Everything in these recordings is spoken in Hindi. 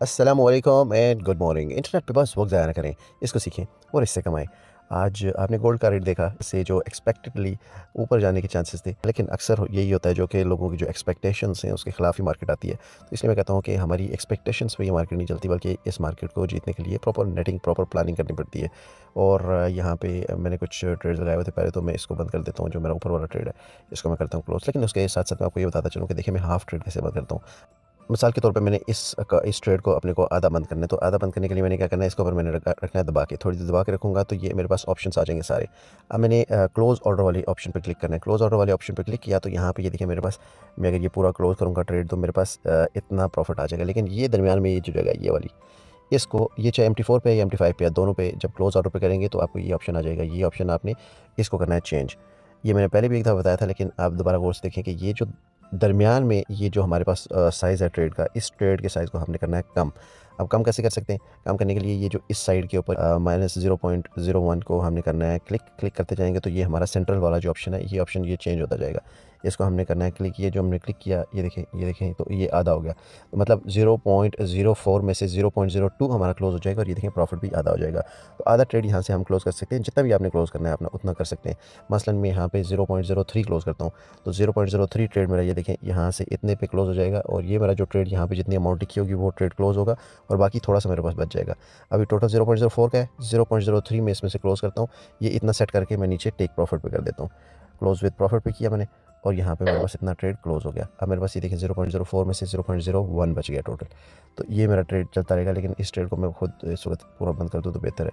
अस्सलामुअलैकुम एंड गुड मॉर्निंग। इंटरनेट पे बस वक्त ज़ाया ना करें, इसको सीखें और इससे कमाएं। आज आपने गोल्ड का रेट देखा, इससे जो एक्सपेक्टेडली ऊपर जाने के चांसेस थे, लेकिन अक्सर यही होता है जो कि लोगों की जो एक्सपेक्टेशंस हैं उसके खिलाफ ही मार्केट आती है। तो इसलिए मैं कहता हूँ कि हमारी एक्सपेक्टेशंस पे ये मार्केट नहीं चलती, बल्कि इस मार्केट को जीतने के लिए प्रॉपर नेटिंग, प्रॉपर प्लानिंग करनी पड़ती है। और यहाँ पे मैंने कुछ ट्रेड्स लगाए हुए थे पहले, तो मैं इसको बंद कर देता हूँ। जो मेरा ऊपर वाला ट्रेड है इसको मैं करता हूँ क्लोज, लेकिन उसके साथ साथ मैं आपको ये बताता चलूँ कि देखिए मैं हाफ ट्रेड कैसे बंद करता हूँ। मिसाल के तौर पे मैंने इस ट्रेड को अपने को आधा बंद करना है, तो आधा बंद करने के लिए मैंने क्या करना है, इसके ऊपर मैंने रखना है दबा के, थोड़ी देर दबा के रखूँगा तो ये मेरे पास ऑप्शंस आ जाएंगे सारे। अब मैंने क्लोज़ ऑर्डर वाली ऑप्शन पे क्लिक करना है। क्लोज़ ऑर्डर वाले ऑप्शन पे क्लिक किया तो यहाँ पे ये देखिए मेरे पास, मैं अगर ये पूरा क्लोज़ करूँगा ट्रेड तो मेरे पास इतना प्रॉफिट आ जाएगा। लेकिन ये दरमियान में ये जो जगह ये वाली, इसको ये चाहे MT4 पे या MT5 पे या दोनों पे जब क्लोज़ ऑर्डर पे करेंगे तो आपको ये ऑप्शन आ जाएगा। ये ऑप्शन आपने इसको करना है चेंज। ये मैंने पहले भी एक दफ़ा बताया था, लेकिन आप दोबारा गौर से देखें कि ये जो दरमियान में ये जो हमारे पास साइज़ है ट्रेड का, इस ट्रेड के साइज़ को हमने करना है कम। अब कम कैसे कर सकते हैं? कम करने के लिए ये जो इस साइड के ऊपर -0.01 को हमने करना है क्लिक। क्लिक करते जाएंगे तो ये हमारा सेंट्रल वाला जो ऑप्शन है, ये ऑप्शन ये चेंज होता जाएगा। इसको हमने करना है क्लिक। ये जो हमने क्लिक किया, ये देखें तो ये आधा हो गया। तो मतलब 0.04 में से 0.02 हमारा क्लोज़ हो जाएगा और ये देखें प्रॉफिट भी आधा हो जाएगा। तो आधा ट्रेड यहाँ से हम क्लोज़ कर सकते हैं। जितना भी आपने क्लोज़ करना है अपना उतना कर सकते हैं। मसलन मैं यहाँ पे 0.03 क्लोज़ करता हूँ, तो 0.03 ट्रेड मेरा ये देखें यहाँ से इतने पे क्लोज़ हो जाएगा, और ये मेरा जो ट्रेड यहाँ पे जितनी अमाउंट लिखी होगी वो ट्रेड क्लोज़ होगा, और बाकी थोड़ा सा मेरे पास बच जाएगा। अभी टोटल 0.04 का है, 0.03 में इसमें से क्लोज़ करता हूँ। ये इतना सेट करके मैं नीचे टेक प्रॉफिट पे कर देता हूँ। क्लोज़ विद प्रॉफिट पे किया मैंने, और यहाँ पे मेरे पास इतना ट्रेड क्लोज़ हो गया। अब मेरे पास ये देखिए 0.04 में से 0.01 बच गया टोटल। तो ये मेरा ट्रेड चलता रहेगा, लेकिन इस ट्रेड को मैं खुद इस वक्त पूरा बंद कर दूँ तो बेहतर है।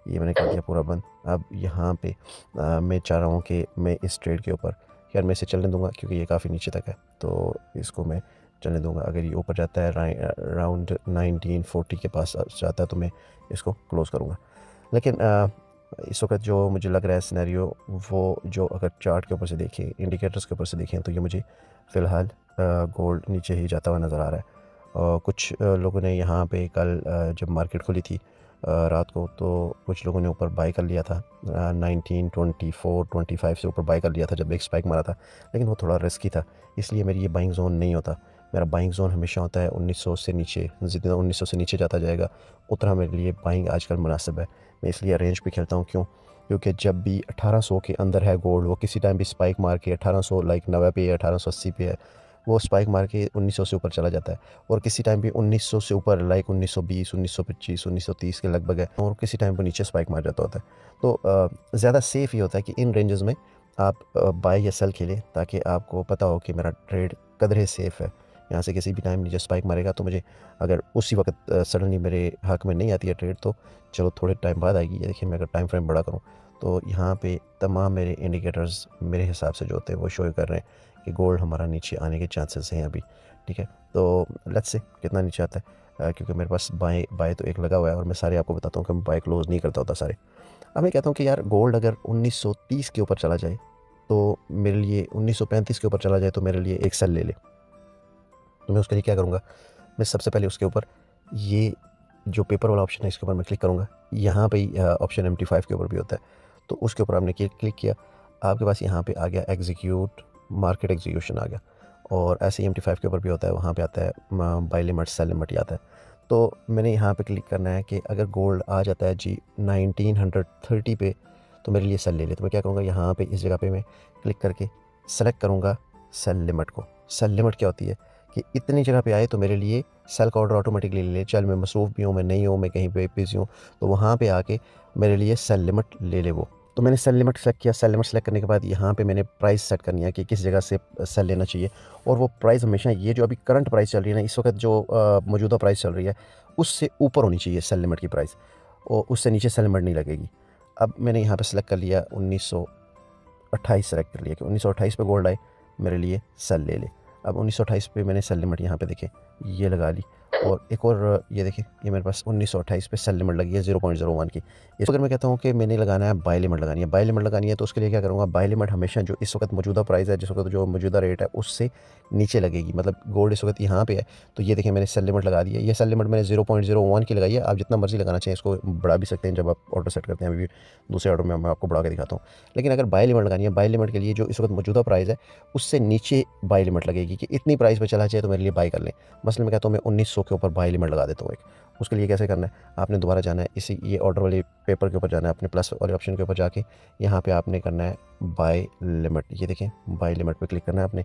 ये मैंने कर दिया पूरा बंद। अब यहाँ पे मैं चाह रहा हूँ कि मैं इस ट्रेड के ऊपर, यार मैं इसे चलने दूंगा क्योंकि ये काफ़ी नीचे तक है, तो इसको मैं चलने दूंगा। अगर ये ऊपर जाता है राउंड 1940 के पास जाता है तो मैं इसको क्लोज़ करूँगा। लेकिन इस वक्त जो मुझे लग रहा है सिनेरियो, वो जो अगर चार्ट के ऊपर से देखें, इंडिकेटर्स के ऊपर से देखें, तो ये मुझे फ़िलहाल गोल्ड नीचे ही जाता हुआ नज़र आ रहा है। और कुछ लोगों ने यहाँ पे कल जब मार्केट खुली थी रात को, तो कुछ लोगों ने ऊपर बाई कर लिया था 1924-25 से ऊपर बाई कर लिया था जब एक स्पाइक मारा था, लेकिन वो थोड़ा रिस्की था, इसलिए मेरी ये बाइंग जोन नहीं होता। मेरा बाइंग जोन हमेशा होता है 1900 से नीचे। जितना 1900 से नीचे जाता जाएगा उतना मेरे लिए बाइंग आजकल मुनासिब है। मैं इसलिए रेंज पे खेलता हूँ। क्यों? क्योंकि जब भी 1800 के अंदर है गोल्ड, वो किसी टाइम भी स्पाइक मार के 1800 लाइक 90 पे है, 1880 पे है, वो स्पाइक मार के 1900 से ऊपर चला जाता है। और किसी टाइम भी 1900 से ऊपर लाइक 1920, 1925, 1930 के लगभग है, और किसी टाइम पर नीचे स्पाइक मार जाता होता है। तो ज़्यादा सेफ़ ये होता है कि इन रेंजेस में आप बाय या सेल खेलें, ताकि आपको पता हो कि मेरा ट्रेड कदरे सेफ़ है। यहाँ से किसी भी टाइम नीचे स्पाइक मारेगा तो मुझे, अगर उसी वक्त सडनली मेरे हक में नहीं आती है ट्रेड, तो चलो थोड़े टाइम बाद आएगी। ये देखिए मैं अगर टाइम फ्रेम बड़ा करूँ तो यहाँ पे तमाम मेरे इंडिकेटर्स मेरे हिसाब से जो होते हैं वो शो कर रहे हैं कि गोल्ड हमारा नीचे आने के चांसेस हैं अभी। ठीक है, तो लेट्स से कितना नीचे आता है, क्योंकि मेरे पास बाय बाय तो एक लगा हुआ है, और मैं सारे आपको बताता हूँ कि मैं बाय क्लोज़ नहीं करता होता सारे। अब मैं कहता हूँ कि यार गोल्ड अगर 1930 के ऊपर चला जाए तो मेरे लिए, 1935 के ऊपर चला जाए तो मेरे लिए एक सेल ले ले। तो मैं उसके लिए क्या करूँगा, मैं सबसे पहले उसके ऊपर ये जो पेपर वाला ऑप्शन है इसके ऊपर मैं क्लिक करूँगा। यहाँ पे ऑप्शन MT5 के ऊपर भी होता है, तो उसके ऊपर आपने क्लिक किया, आपके पास यहाँ पे आ गया एग्जीक्यूट, मार्केट एग्जीक्यूशन आ गया। और ऐसे ही MT5 के ऊपर भी होता है, वहाँ पे आता है बाय लिमिट, सेल लिमिट आता है। तो मैंने यहाँ पे क्लिक करना है कि अगर गोल्ड आ जाता है जी 1930 पे तो मेरे लिए सेल ले ले। तो मैं क्या करूँगा, यहाँ पे इस जगह पे मैं क्लिक करके सेलेक्ट करूँगा सेल लिमिट को। सेल लिमिट क्या होती है कि इतनी जगह पे आए तो मेरे लिए सेल का ऑर्डर ऑटोमेटिकली ले ले। चल मैं मसरूफ़ भी हूँ, मैं नहीं हूँ, मैं कहीं पे बिज़ी हूँ, तो वहाँ पे आके मेरे लिए सेल लिमिट ले ले वो। तो मैंने सेल लिमिट सेलेक्ट किया। सेल लिमिट सेलेक्ट करने के बाद यहाँ पे मैंने प्राइस सेट करनी है कि किस जगह से सेल लेना चाहिए, और वो प्राइस हमेशा ये जो अभी करंट प्राइस चल रही है ना, इस वक्त जो मौजूदा प्राइस चल रही है उससे ऊपर होनी चाहिए सेल लिमिट की प्राइस, और उससे नीचे सेल लिमिट नहीं लगेगी। अब मैंने यहाँ पर सेलेक्ट कर लिया 1928 सेलेक्ट कर लिया कि 1928 पे गोल्ड आए मेरे लिए सेल ले ले। अब 1928 पे मैंने सेल लिमिट यहाँ पे देखें ये लगा ली, और एक और ये देखें ये मेरे पास 1928 पे सेल लिमिट लगी है 0.01 की। इस अगर मैं कहता हूँ कि मैंने लगाना है बाय लिमिट लगानी है, बाय लिमिट लगानी है, तो उसके लिए क्या करूँगा, बाय लिमिट हमेशा जो इस वक्त मौजूदा प्राइस है, जिस वक्त जो मौजूदा रेट है उससे नीचे लगेगी। मतलब गोल्ड इस वक्त यहाँ पे है, तो ये देखें मैंने सेल लिमिट लगा दी है। ये सेल लिमिट मैंने 0.01 की लगाई है। आप जितना मर्जी लगाना चाहिए, इसको बढ़ा भी सकते हैं जब आप ऑर्डर सेट करते हैं। अभी दूसरे ऑर्डर में मैं आपको बढ़ा के दिखाता हूँ। लेकिन अगर बाय लिमिट लगानी है, बाय लिमिट के लिए जो इस वक्त मौजूदा प्राइस है उससे नीचे बाय लिमिट लगेगी कि इतनी प्राइस पर चला जाए तो मेरे लिए बाय कर लें। मसलन मैं कहता हूँ मैं 1900 के ऊपर बाई लिमिट लगा देता हूँ एक। उसके लिए कैसे करना है, आपने दोबारा जाना है इसी ये ऑर्डर वाले पेपर के ऊपर जाना है, अपने प्लस वाले ऑप्शन के ऊपर जाके यहाँ पे आपने करना है बाई लिमिट। ये देखें बाई लिमिट पे क्लिक करना है आपने।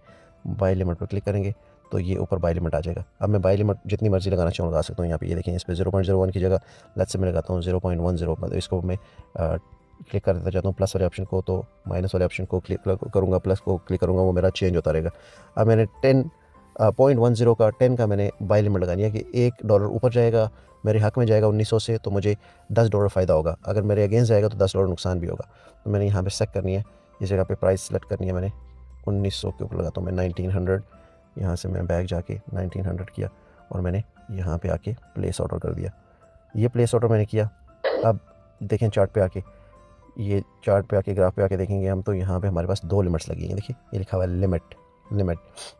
बाई लिमिट पे क्लिक करेंगे तो ये ऊपर बाई लिमिट आ जाएगा। अब मैं बाई लिमिट जितनी मर्जी लगाना चाहूँ लगा सकता हूँ। यहाँ पे ये देखें इस पर 0.01 की जगह लेट्स से मैं लगाता हूँ 0.10, मतलब इसको मैं क्लिक कर देता जाता हूँ प्लस वाले ऑप्शन को, तो माइनस वाले ऑप्शन को क्लिक करूँगा, प्लस को क्लिक करूँगा, वो मेरा चेंज होता रहेगा। अब मैंने 10.10 का 10 का मैंने बाई लिमिट लगानी है कि $1 ऊपर जाएगा मेरे हक में जाएगा 1900 से तो मुझे $10 फ़ायदा होगा, अगर मेरे अगेंस्ट जाएगा तो $10 नुकसान भी होगा। तो मैंने यहाँ पे सेट करनी है, इस जगह पे प्राइस सेलेक्ट करनी है मैंने 1900 के ऊपर लगाता हूँ मैं 1900। यहाँ से मैं बैक जाके 1900 किया और मैंने यहाँ पे आके प्लेस ऑर्डर कर दिया। ये प्लेस ऑर्डर मैंने किया। अब देखें चार्ट पे आके, ये चार्ट पे आके ग्राफ पे आके देखेंगे हम तो यहाँ पे हमारे पास 2 लिमिट्स लगी हैं। देखिए ये लिखा हुआ है लिमिट।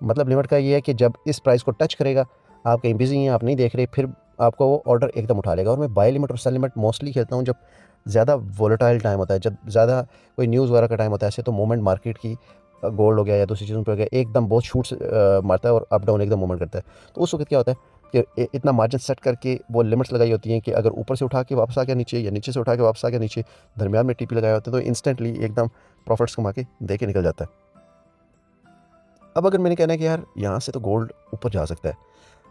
मतलब लिमिट का ये है कि जब इस प्राइस को टच करेगा, आप कहीं बिजी हैं, आप नहीं देख रहे, फिर आपको वो ऑर्डर एकदम उठा लेगा। और मैं बाई लिमिट और सेल लिमिट मोस्टली खेलता हूँ जब ज़्यादा वोलेटाइल टाइम होता है, जब ज़्यादा कोई न्यूज़ वगैरह का टाइम होता है। ऐसे तो मोमेंट मार्केट की गोल्ड हो गया या दूसरी चीज़ों पर हो गया, एकदम बहुत शूट मारता है और अप डाउन एकदम मूवमेंट करता है। तो उस वक्त क्या होता है कि इतना मार्जिन सेट करके वो लिमिट्स लगाई होती हैं कि अगर ऊपर से उठा के वापस आ गया नीचे या नीचे से उठा के वापस आ गया नीचे, दरमियान में टीपी लगाए होते हैं, तो इंस्टेंटली एकदम प्रॉफिट्स कमा के दे के निकल जाता है। अब अगर मैंने कहना है कि यार यहाँ से तो गोल्ड ऊपर जा सकता है,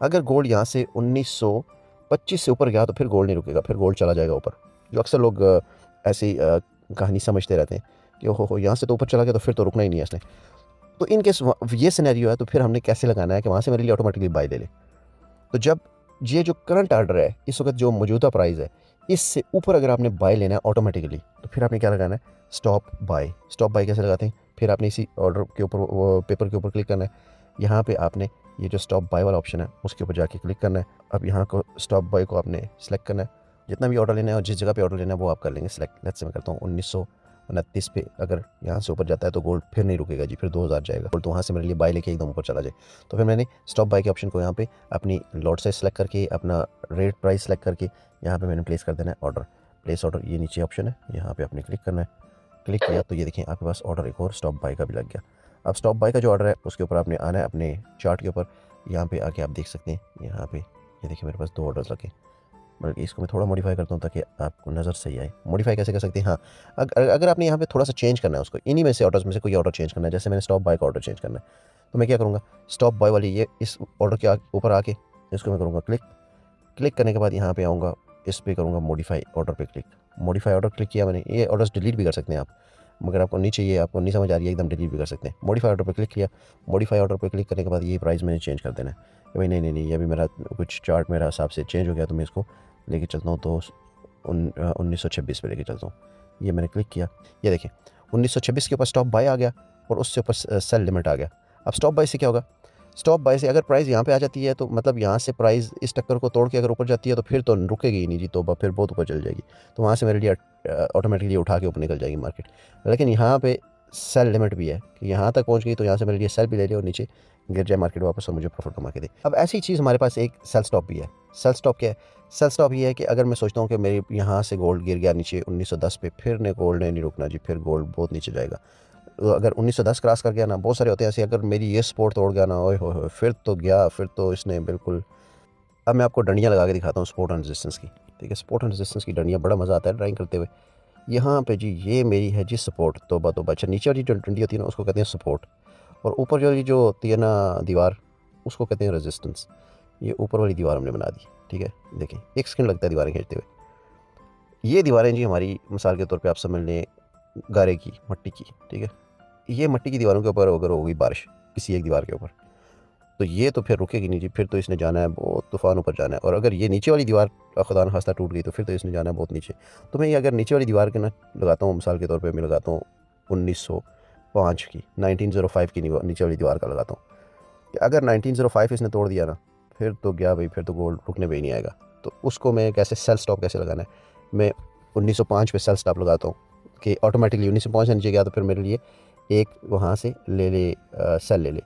अगर गोल्ड यहाँ से 1925 से ऊपर गया तो फिर गोल्ड नहीं रुकेगा, फिर गोल्ड चला जाएगा ऊपर। जो अक्सर लोग ऐसी कहानी समझते रहते हैं कि ओहो यहाँ से तो ऊपर चला गया तो फिर तो रुकना ही नहीं है इसने। तो इन केस ये सिनेरियो है तो फिर हमने कैसे लगाना है कि वहाँ से मेरे लिए ऑटोमेटिकली बाई ले ले। तो जब ये जो करंट ऑर्डर है, इस वक्त जो मौजूदा प्राइस है, इससे ऊपर अगर आपने बाई लेना है ऑटोमेटिकली, तो फिर आपने क्या लगाना है स्टॉप बाई। स्टॉप बाई कैसे लगाते हैं, फिर आपने इसी ऑर्डर के ऊपर पेपर के ऊपर क्लिक करना है। यहाँ पे आपने ये जो स्टॉप बाई वाला ऑप्शन है उसके ऊपर जाके क्लिक करना है। अब यहाँ को स्टॉप बाई को आपने सेलेक्ट करना है, जितना भी ऑर्डर लेना है और जिस जगह पे ऑर्डर लेना है वो आप कर लेंगे सेलेक्ट। लेट्स से मैं करता हूँ 1929 पे, अगर यहाँ से ऊपर जाता है तो गोल्ड फिर नहीं रुकेगा जी, फिर 2000 जाएगा गोल्ड, तो वहाँ से मेरे लिए बाई लेके एकदम ऊपर चला जाए। तो फिर मैंने स्टॉप बाई के ऑप्शन को यहाँ पे अपनी लॉट साइज सेलेक्ट करके अपना रेट प्राइस सेलेक्ट करके यहाँ पे मैंने प्लेस कर देना है ऑर्डर। प्लेस ऑर्डर ये नीचे ऑप्शन है, यहाँ पे आपने क्लिक करना है। क्लिक किया तो ये देखें आपके पास ऑर्डर एक और स्टॉप बाई का भी लग गया। अब स्टॉप बाई का जो ऑर्डर है उसके ऊपर आपने आना है अपने चार्ट के ऊपर, यहाँ पे आके आप देख सकते हैं यहाँ पे ये देखिए मेरे पास 2 ऑर्डर्स लगे। बल्कि इसको मैं थोड़ा मॉडिफाई करता हूँ ताकि आपको नज़र सही आए। मॉडिफाई कैसे कर सकते हैं, हाँ अगर आपने यहाँ पे थोड़ा सा चेंज करना है उसको, इन्हीं में से ऑर्डर्स में से कोई ऑर्डर चेंज करना है, जैसे मैंने स्टॉप बाय का ऑर्डर चेंज करना है, तो मैं क्या करूँगा स्टॉप बाय वाली ये इस ऑर्डर के ऊपर आके इसको मैं करूँगा क्लिक। क्लिक करने के बाद यहाँ पे आऊँगा, इस पर करूँगा मॉडिफाई ऑर्डर पे क्लिक। मॉडिफाई ऑर्डर क्लिक किया मैंने, ये ऑर्डर्स डिलीट भी कर सकते हैं आप, मगर आपको नहीं चाहिए, आपको नहीं समझ आ रही है एकदम डिलीट भी कर सकते हैं। मॉडिफाई ऑर्डर पे क्लिक किया। मॉडिफाई ऑर्डर पे क्लिक करने के बाद ये प्राइस मैंने चेंज कर देना है कि भाई नहीं ये अभी मेरा कुछ चार्ट मेरा हिसाब से चेंज हो गया, तो मैं इसको लेके चलता हूँ, तो 1926 पे लेके चलता हूँ। ये मैंने क्लिक किया, ये देखें 1926 के ऊपर स्टॉप बाय आ गया और उससे ऊपर सेल लिमिट आ गया। अब स्टॉप बाय से क्या होगा, स्टॉप बाय से अगर प्राइस यहाँ पे आ जाती है तो मतलब यहाँ से प्राइस इस टक्कर को तोड़ के अगर ऊपर जाती है तो फिर तो रुकेगी ही नहीं जी, तो फिर बहुत ऊपर चल जाएगी, तो वहाँ से मेरे लिए ऑटोमेटिकली उठा के ऊपर निकल जाएगी मार्केट। लेकिन यहाँ पे सेल लिमिट भी है कि यहाँ तक पहुँच गई तो यहाँ से मेरे लिए सेल भी ले लिया और नीचे गिर जाए मार्केट वापस और मुझे प्रॉफिट कमा के दे। अब ऐसी चीज़ हमारे पास एक सेल स्टॉप भी है। सेल स्टॉप क्या है, सेल स्टॉप ये है कि अगर मैं सोचता हूँ कि मेरी यहाँ से गोल्ड गिर गया नीचे 1910 पे, फिर ने गोल्ड ने नहीं रुकना जी, फिर गोल्ड बहुत नीचे जाएगा। अगर 1910 क्रॉस कर गया ना, बहुत सारे होते हैं ऐसे, अगर मेरी ये सपोर्ट तोड़ गया ना, ओए हो फिर तो गया, फिर तो इसने बिल्कुल। अब मैं आपको डंडियाँ लगा के दिखाता हूँ सपोर्ट एंड रेजिस्टेंस की, ठीक है। सपोर्ट एंड रेजिस्टेंस की डंडियाँ बड़ा मज़ा आता है ड्राइंग करते हुए। यहाँ पे जी ये मेरी है जी सपोर्ट, तोबा तोबा। अच्छा नीचे वाली जो डंडी होती है ना उसको कहते हैं सपोर्ट, और ऊपर वाली जो होती है ना दीवार उसको कहते हैं रेजिस्टेंस। ये ऊपर वाली दीवार हमने बना दी, ठीक है। देखें 1 सेकंड लगता है दीवारें खींचते हुए। ये दीवारें जी हमारी मिसाल के तौर पे आप समझ लें गारे की, मट्टी की, ठीक है। ये मट्टी की दीवारों के ऊपर अगर होगी बारिश किसी एक दीवार के ऊपर, तो ये तो फिर रुकेगी नहीं जी, फिर तो इसने जाना है बहुत तूफान ऊपर जाना है। और अगर ये नीचे वाली दीवार खुदा न खास्ता टूट गई तो फिर तो इसने जाना है बहुत नीचे। तो मैं ये अगर नीचे वाली दीवार के ना लगाता हूँ, मिसाल के तौर पे मैं लगाता हूँ 1905 की, 1905 की नीचे वाली दीवार का लगाता हूँ कि अगर 1905 इसने तोड़ दिया ना, फिर तो गया भाई, फिर तो गोल्ड रुकने पे ही नहीं आएगा। तो उसको मैं कैसे सेल स्टॉप कैसे लगाना है, मैं 1905 पे सेल स्टॉप लगाता हूँ कि ऑटोमेटिकली 1905 से नीचे गया तो फिर मेरे लिए एक वहाँ से ले सेल ले ले।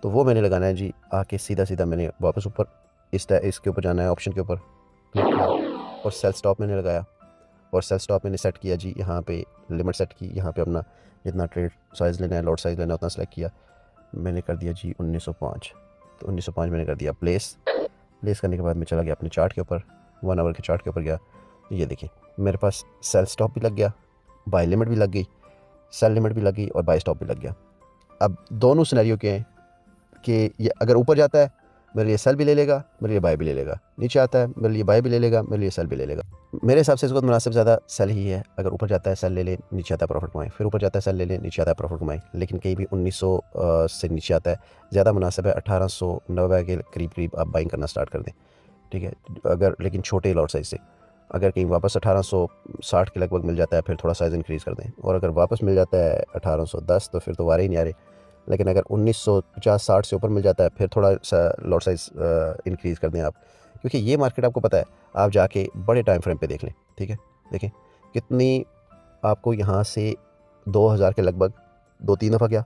तो वो मैंने लगाना है जी, आके सीधा मैंने वापस ऊपर इसके ऊपर जाना है, ऑप्शन के ऊपर क्लिक किया और सेल स्टॉप मैंने लगाया। और सेल स्टॉप मैंने सेट किया जी, यहाँ पे लिमिट सेट की, यहाँ पे अपना जितना ट्रेड साइज़ लेना है, लॉट साइज़ लेना है उतना सेलेक्ट किया। मैंने कर दिया जी 1905, तो 1905 मैंने कर दिया प्लेस। प्लेस करने के बाद मैं चला गया अपने चार्ट के ऊपर, 1 आवर के चार्ट के ऊपर गया। ये देखिए मेरे पास सेल स्टॉप भी लग गया, बाय लिमिट भी लग गई, सेल लिमिट भी लग गई और बाय स्टॉप भी लग गया। अब दोनों सिनेरियो के हैं कि ये अगर ऊपर जाता है मेरे लिए सेल भी ले लेगा, मेरे लिए बाय भी ले लेगा, नीचे आता है मेरे लिए बाय भी ले लेगा, मेरे लिए सेल भी ले लेगा। मेरे हिसाब से इसको मुनासिब ज़्यादा सेल ही है। अगर ऊपर जाता है सेल ले ले, नीचे आता है प्रॉफिट कमाएं, फिर ऊपर जाता है सेल ले ले, नीचे आता है प्रॉफिट कमाएं। लेकिन कहीं भी 1900 से नीचे आता है, ज़्यादा मुनासिब है 1890 के करीब करीब आप बाइंग करना स्टार्ट कर दें, ठीक है। अगर लेकिन छोटे लॉट साइज से अगर कहीं वापस 1860 के लगभग मिल जाता है फिर थोड़ा साइज़ इंक्रीज़ कर दें, और अगर वापस मिल जाता है 1810 तो फिर तो वारे ही नहीं आ रहे। लेकिन अगर 1950-60 से ऊपर मिल जाता है फिर थोड़ा सा लॉट साइज़ इंक्रीज़ कर दें आप, क्योंकि ये मार्केट आपको पता है आप जाके बड़े टाइम फ्रेम पे देख लें, ठीक है। देखें कितनी आपको यहाँ से 2000 के लगभग 2-3 दफ़ा गया,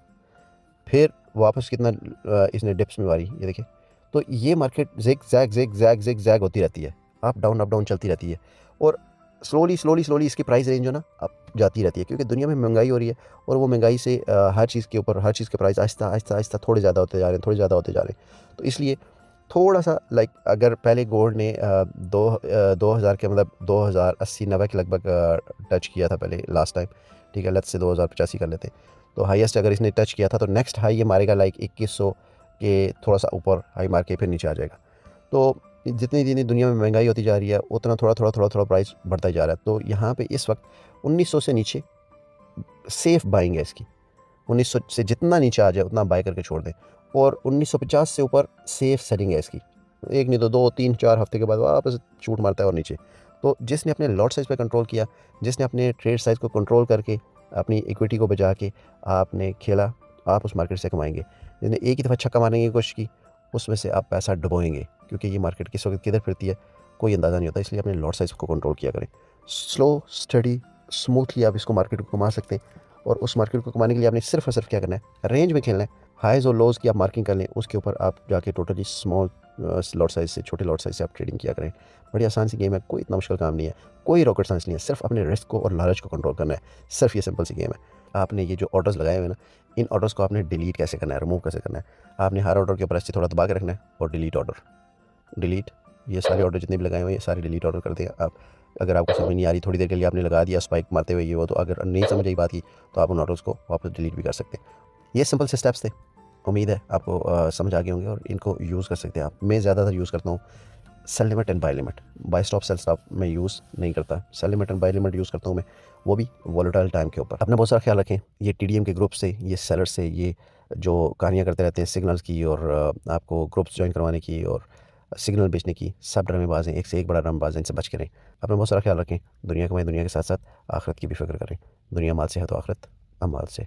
फिर वापस कितना इसने डिप्स में मारी, ये देखिए। तो ये मार्केट ज़िग ज़ैग होती रहती है, अप डाउन चलती रहती है, और स्लोली इसकी प्राइस रेंज जो ना अप जाती रहती है, क्योंकि दुनिया में महंगाई हो रही है और वो महंगाई से हर चीज़ के ऊपर हर चीज़ के प्राइस आहिस्ता थोड़े ज़्यादा होते जा रहे हैं। तो इसलिए थोड़ा सा लाइक अगर पहले गोल्ड ने 2000 के मतलब 2080-90 के लगभग टच किया था पहले लास्ट टाइम, ठीक है। लेट्स से 2085 कर लेते। तो हाईएस्ट अगर इसने टच किया था तो नेक्स्ट हाई ये मारेगा लाइक 2100 के थोड़ा सा ऊपर हाई मार के फिर नीचे आ जाएगा। तो जितनी दुनिया में महंगाई होती जा रही है उतना थोड़ा प्राइस बढ़ता ही जा रहा है। तो यहाँ पे इस वक्त 1900 से नीचे सेफ बाइंग है इसकी। 1900 से जितना नीचे आ जाए उतना बाय करके छोड़ दें, और 1950 से ऊपर सेफ सेलिंग है इसकी। एक नहीं तो 2-3-4 हफ्ते के बाद वापस छूट मारता है और नीचे। तो जिसने अपने लॉट साइज़ पे कंट्रोल किया, जिसने अपने ट्रेड साइज़ को कंट्रोल करके अपनी इक्विटी को बचा के आपने खेला, आप उस मार्केट से कमाएंगे। जिसने एक ही दफ़ा छक्का मारने की कोशिश की उसमें से आप पैसा डुबोएंगे, क्योंकि ये मार्केट किस वक्त किधर फिरती है कोई अंदाज़ा नहीं होता। इसलिए अपने लॉट साइज़ को कंट्रोल किया करें। स्लो स्टडी स्मूथली आप इसको मार्केट को कमा सकते हैं, और उस मार्केट को कमाने के लिए आपने सिर्फ और सिर्फ क्या करना है, रेंज में खेलना है। हाइज़ और लोज़ की आप मार्किंग कर लें, उसके ऊपर आप जाके टोटली स्मॉल लॉट साइज़ से, छोटे लॉट साइज़ से आप ट्रेडिंग किया करें। बड़ी आसान सी गेम है, कोई इतना मुश्किल काम नहीं है, कोई रॉकेट साइंस नहीं है। सिर्फ अपने रिस्क को और लालच को कंट्रोल करना है, सिर्फ ये सिंपल सी गेम है। आपने ये जो ऑर्डर्स लगाए हुए हैं ना, इन ऑर्डर्स को आपने डिलीट कैसे करना है, रिमूव कैसे करना है। आपने हर ऑर्डर के ऊपर ऐसे थोड़ा दबा के रखना है और डिलीट ऑर्डर, डिलीट। ये सारे ऑर्डर जितने भी लगाए हुए हैं ये सारे डिलीट ऑर्डर कर दें आप। अगर आपको समझ नहीं आ रही, थोड़ी देर के लिए आपने लगा दिया स्पाइक मारते हुए ये वो, तो अगर नहीं समझ आई बात की तो आप उन ऑर्डर्स को वापस डिलीट भी कर सकते हैं। ये सिंपल से स्टेप्स थे, उम्मीद है आपको समझ आ गए होंगे और इनको यूज़ कर सकते हैं आप। मैं ज़्यादातर यूज़ करता हूँ sell limit and buy limit. Buy stop sell stop मैं यूज़ नहीं करता, sell limit and buy limit use करता हूँ मैं, वो भी वॉलेटाइल टाइम के ऊपर। अपना बहुत सारा ख्याल रखें। ये टीडीएम के ग्रुप से, ये सेलर से, ये जो कहानियाँ करते रहते हैं सिग्नल्स की और आपको ग्रुप्स ज्वाइन करवाने की और सिग्नल बेचने की, सब ड्रामेबाज हैं, एक से एक बड़ा ड्रामेबाज है, इनसे बच के रहें। अपना बहुत सारा ख्याल रखें। दुनिया कमाएं, दुनिया के साथ साथ आखिरत की भी फिक्र करें। दुनिया माल से है तो आखिरत अमाल से।